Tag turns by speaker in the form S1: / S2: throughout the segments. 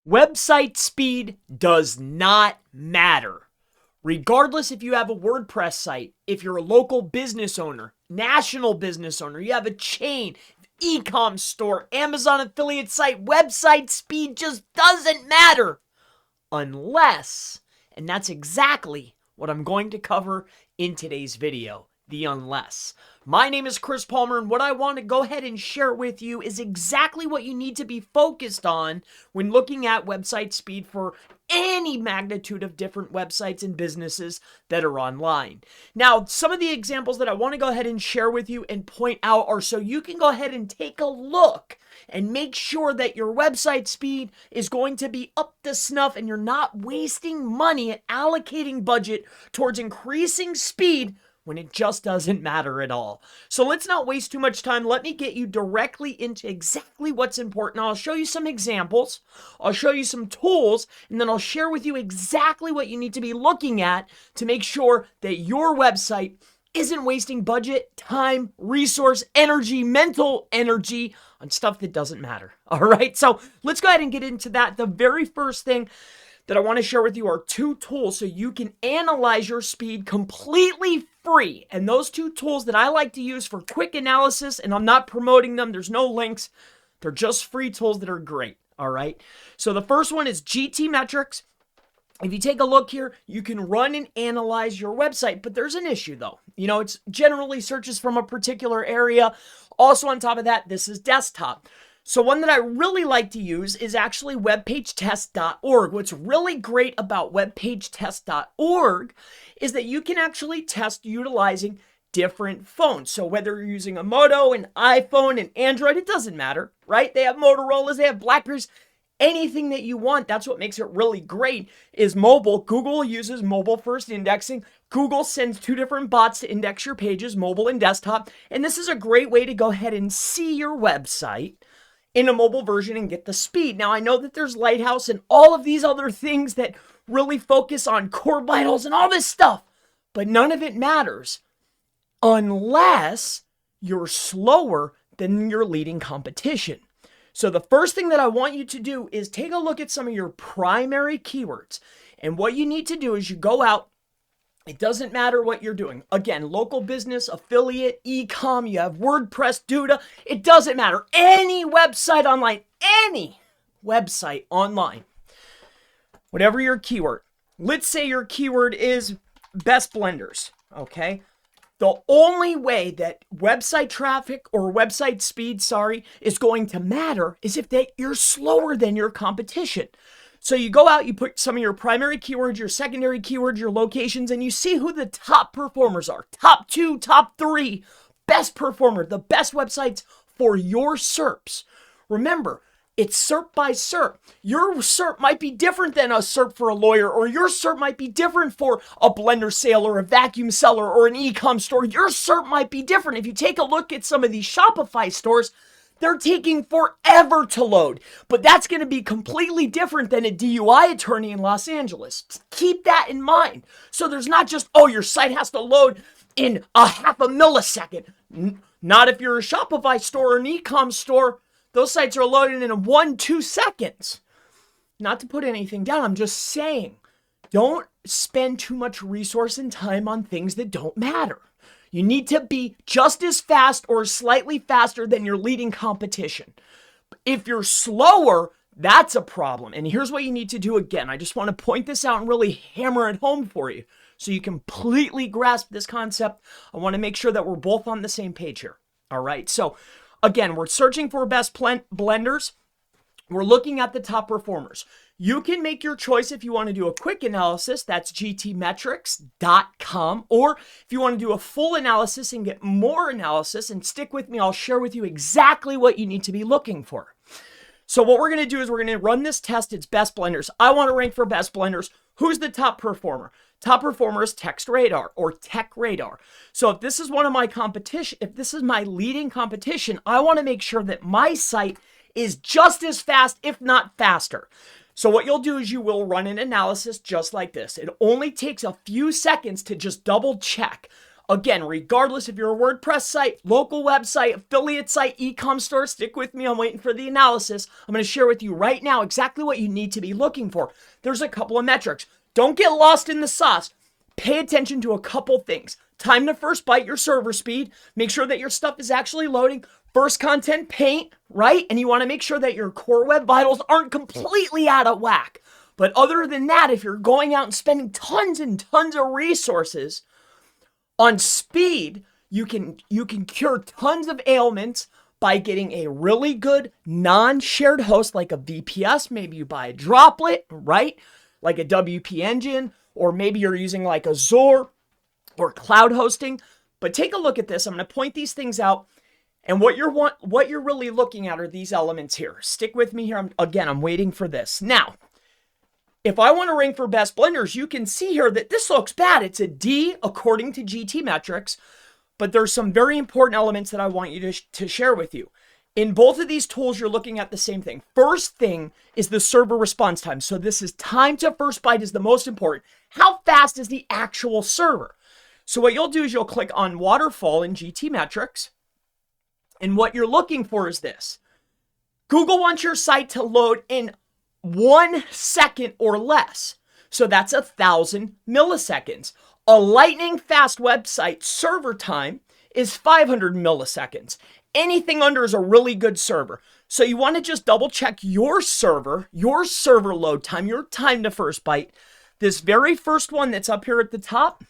S1: Website speed does not matter. Regardless if you have a WordPress site, if you're a local business owner, national business owner, you have a chain, e-com store, Amazon affiliate site, website speed just doesn't matter. Unless, and that's exactly what I'm going to cover in today's video, the unless. My name is Chris Palmer, and what I want to go ahead and share with you is exactly what you need to be focused on when looking at website speed for any magnitude of different websites and businesses that are online. Now, some of the examples that I want to go ahead and share with you and point out are so you can go ahead and take a look and make sure that your website speed is going to be up to snuff and you're not wasting money and allocating budget towards increasing speed when it just doesn't matter at all. So let's not waste too much time. Let me get you directly into exactly what's important. I'll show you some examples, I'll show you some tools, and then I'll share with you exactly what you need to be looking at to make sure that your website isn't wasting budget, time, resource, energy, mental energy on stuff that doesn't matter. All right, so let's go ahead and get into that. The very first thing that I want to share with you are two tools so you can analyze your speed completely free. And those two tools that I like to use for quick analysis, and I'm not promoting them, there's no links, they're just free tools that are great. All right, so the first one is GTmetrix. If you take a look here, you can run and analyze your website, but there's an issue though. You know, it's generally searches from a particular area. Also on top of that, this is desktop. So one that I really like to use is actually webpagetest.org. What's really great about webpagetest.org is that you can actually test utilizing different phones. So whether you're using a Moto, an iPhone, an Android, it doesn't matter, right? They have Motorola's, they have Blackberries, anything that you want. That's what makes it really great is mobile. Google uses mobile first indexing. Google sends two different bots to index your pages, mobile and desktop. And this is a great way to go ahead and see your website in a mobile version and get the speed. Now, I know that there's Lighthouse and all of these other things that really focus on core vitals and all this stuff, but none of it matters unless you're slower than your leading competition. So the first thing that I want you to do is take a look at some of your primary keywords. And what you need to do is you go out. It doesn't matter what you're doing. Again, local business, affiliate, e-com, you have WordPress, Duda. It doesn't matter. Any website online, any website online, whatever your keyword. Let's say your keyword is best blenders, okay? The only way that website traffic or website speed, is going to matter is if you're slower than your competition. So you go out, you put some of your primary keywords, your secondary keywords, your locations, and you see who the top performers are. Top 2, top 3, best performer, the best websites for your SERPs. Remember, it's SERP by SERP. Your SERP might be different than a SERP for a lawyer, or your SERP might be different for a blender sale or a vacuum seller or an e-com store. Your SERP might be different. If you take a look at some of these Shopify stores, they're taking forever to load, but that's going to be completely different than a DUI attorney in Los Angeles. Keep that in mind. So there's not just, oh, your site has to load in a half a millisecond. Not if you're a Shopify store or an e-com store. Those sites are loading in 1-2 seconds. Not to put anything down, I'm just saying, don't spend too much resource and time on things that don't matter. You need to be just as fast or slightly faster than your leading competition. If you're slower, that's a problem. And here's what you need to do again. I just want to point this out and really hammer it home for you so you completely grasp this concept. I want to make sure that we're both on the same page here. All right. So again, we're searching for best blenders. We're looking at the top performers. You can make your choice if you want to do a quick analysis, that's gtmetrix.com, or if you want to do a full analysis and get more analysis, and stick with me, I'll share with you exactly what you need to be looking for. So what we're going to do is we're going to run this test. It's best blenders. I want to rank for best blenders. Who's the top performer? Top performer is TextRadar or TechRadar. So if this is one of my competition, if this is my leading competition, I want to make sure that my site is just as fast, if not faster. So what you'll do is you will run an analysis just like this. It only takes a few seconds to just double check. Again, regardless if you're a WordPress site, local website, affiliate site, e-com store, stick with me. I'm waiting for the analysis. I'm going to share with you right now exactly what you need to be looking for. There's a couple of metrics. Don't get lost in the sauce. Pay attention to a couple things. Time to first byte, your server speed. Make sure that your stuff is actually loading. First content paint, right? And you want to make sure that your core web vitals aren't completely out of whack. But other than that, if you're going out and spending tons and tons of resources on speed, you can cure tons of ailments by getting a really good non-shared host like a VPS. Maybe you buy a droplet, right? Like a WP Engine, or maybe you're using like Azure or cloud hosting. But take a look at this. I'm going to point these things out. And what you're really looking at are these elements here. Stick with me here. I'm waiting for this. Now, if I want to rank for best blenders, you can see here that this looks bad. It's a D according to GT metrics, but there's some very important elements that I want you to share with you. In both of these tools, you're looking at the same thing. First thing is the server response time. So this is time to first byte is the most important. How fast is the actual server? So what you'll do is you'll click on waterfall in GT metrics. And what you're looking for is this. Google wants your site to load in 1 second or less. So that's 1,000 milliseconds. A lightning fast website server time is 500 milliseconds. Anything under is a really good server. So you want to just double check your server load time, your time to first byte. This very first one that's up here at the top,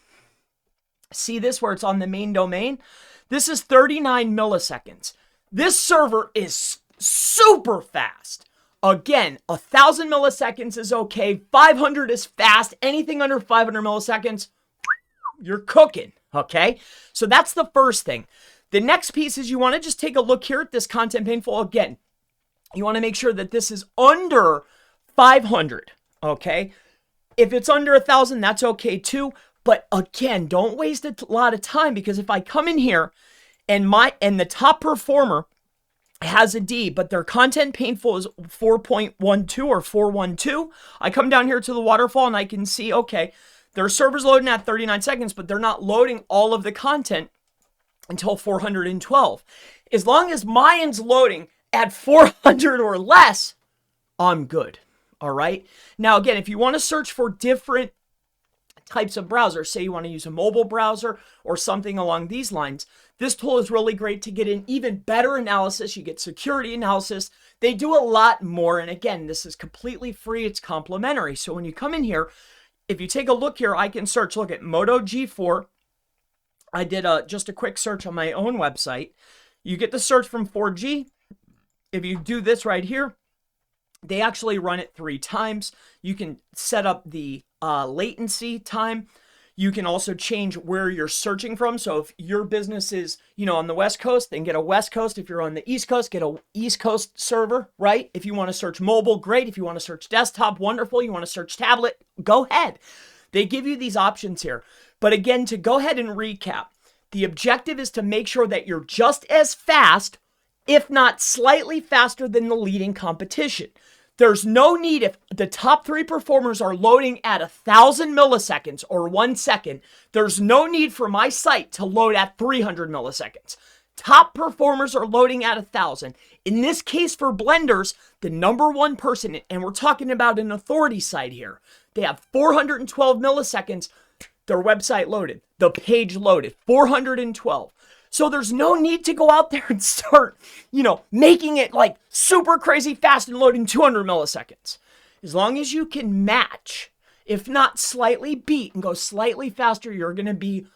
S1: see this where it's on the main domain? This is 39 milliseconds. This server is super fast. Again, 1,000 milliseconds is okay. 500 is fast. Anything under 500 milliseconds, you're cooking, okay? So that's the first thing. The next piece is you want to just take a look here at this content painful. Again, you want to make sure that this is under 500, okay? If it's under 1,000, that's okay too. But again, don't waste a lot of time, because if I come in here and the top performer has a D, but their content painful is 4.12 or 412, I come down here to the waterfall and I can see, okay, their server's loading at 39 seconds, but they're not loading all of the content until 412. As long as mine's loading at 400 or less, I'm good. All right. Now, again, if you want to search for different types of browsers, say you want to use a mobile browser or something along these lines, this tool is really great to get an even better analysis. You get security analysis. They do a lot more. And again, this is completely free. It's complimentary. So when you come in here, if you take a look here, I can search, look at Moto G4. I did just a quick search on my own website. You get the search from 4G. If you do this right here, they actually run it 3 times. You can set up the latency time. You can also change where you're searching from. So if your business is, on the West Coast, then get a West Coast. If you're on the East Coast, get a East Coast server, right? If you want to search mobile, great. If you want to search desktop, wonderful. You want to search tablet, go ahead. They give you these options here. But again, to go ahead and recap, the objective is to make sure that you're just as fast, if not slightly faster than the leading competition. There's no need, if the top 3 performers are loading at 1,000 milliseconds or 1 second, there's no need for my site to load at 300 milliseconds. Top performers are loading at 1,000. In this case for blenders, the number 1 person, and we're talking about an authority site here, they have 412 milliseconds, their website loaded, the page loaded, 412. So there's no need to go out there and start, making it like super crazy fast and loading 200 milliseconds. As long as you can match, if not slightly beat and go slightly faster, you're going to be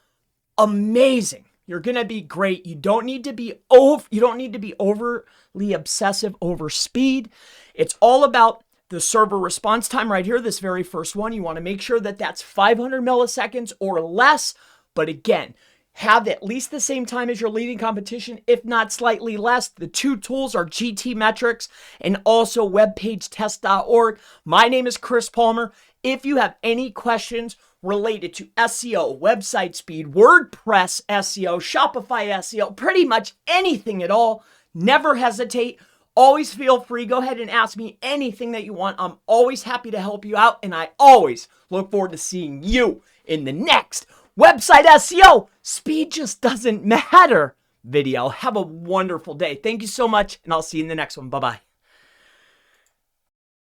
S1: amazing. You're going to be great. You don't need to be overly obsessive over speed. It's all about the server response time right here. This very first one, you want to make sure that that's 500 milliseconds or less. But again, have at least the same time as your leading competition, if not slightly less. The 2 tools are GT Metrics and also webpagetest.org. My name is Chris Palmer. If you have any questions related to SEO, website speed, WordPress SEO, Shopify SEO, pretty much anything at all, never hesitate. Always feel free. Go ahead and ask me anything that you want. I'm always happy to help you out, and I always look forward to seeing you in the next website SEO, speed just doesn't matter video. Have a wonderful day. Thank you so much, and I'll see you in the next one. Bye-bye.